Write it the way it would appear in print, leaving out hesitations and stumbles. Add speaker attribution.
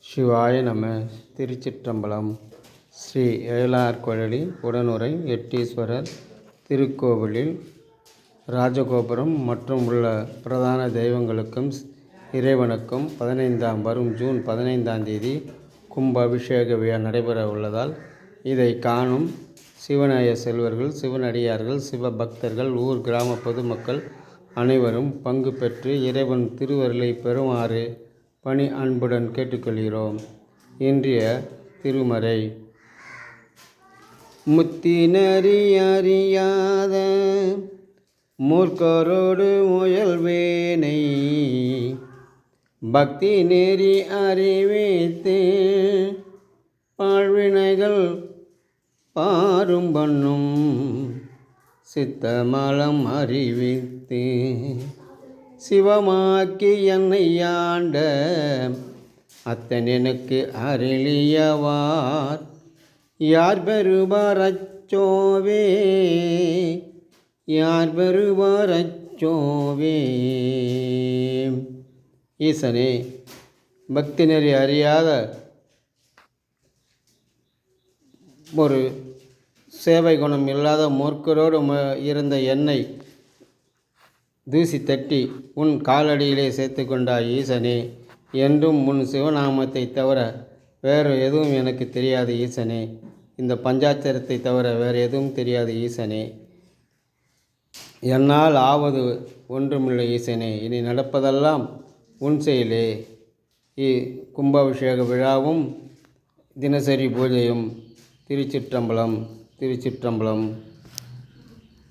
Speaker 1: சிவாய நம. திருச்சிற்றம்பலம். ஸ்ரீ ஏழார்குழலி உடனுறை எட்டீஸ்வரர் திருக்கோவிலில் ராஜகோபுரம் மற்றும் உள்ள பிரதான தெய்வங்களுக்கும் இறைவனுக்கும் வரும் ஜூன் 15ஆம் தேதி கும்ப அபிஷேக விழா நடைபெற உள்ளதால் இதை காணும் சிவநேய செல்வர்கள், சிவனடியார்கள், சிவபக்தர்கள், ஊர் கிராம பொதுமக்கள் அனைவரும் பங்கு பெற்று இறைவன் திருவருளை பெறுமாறு பணி அன்புடன் கேட்டுக்கொள்கிறோம். இன்றைய திருமறை. முத்தி நெறி அறியாத மூர்க்கரோடு முயல்வேனை பக்தி நெறி அறிவித்து பாழ்வினைகள் பாரும் பண்ணும் சித்தமலம் அறிவித்து சிவமாக்கி என்னை ஆண்ட அத்தன் எனக்கு அருளியவார் யார் பெறுவார் அச்சோவே, யார் பெறுவார் அச்சோவே. ஈசனே, பக்தி நெறி அறியாத ஒரு சேவை குணம் இல்லாத மூர்க்கரோடு இருந்த என்னை தூசி தட்டி உன் காலடியிலே சேர்த்து கொண்டாய் ஈசனே. என்றும் உன் சிவநாமத்தை தவிர வேறு எதுவும் எனக்கு தெரியாது ஈசனே. இந்த பஞ்சாட்சரத்தை தவிர வேறு எதுவும் தெரியாது ஈசனே. என்னால் ஆவது ஒன்றுமில்லை ஈசனே. இனி நடப்பதெல்லாம் உன் செயலே. கும்பாபிஷேக விழாவும் தினசரி பூஜையும். திருச்சிற்றம்பலம், திருச்சிற்றம்பலம்.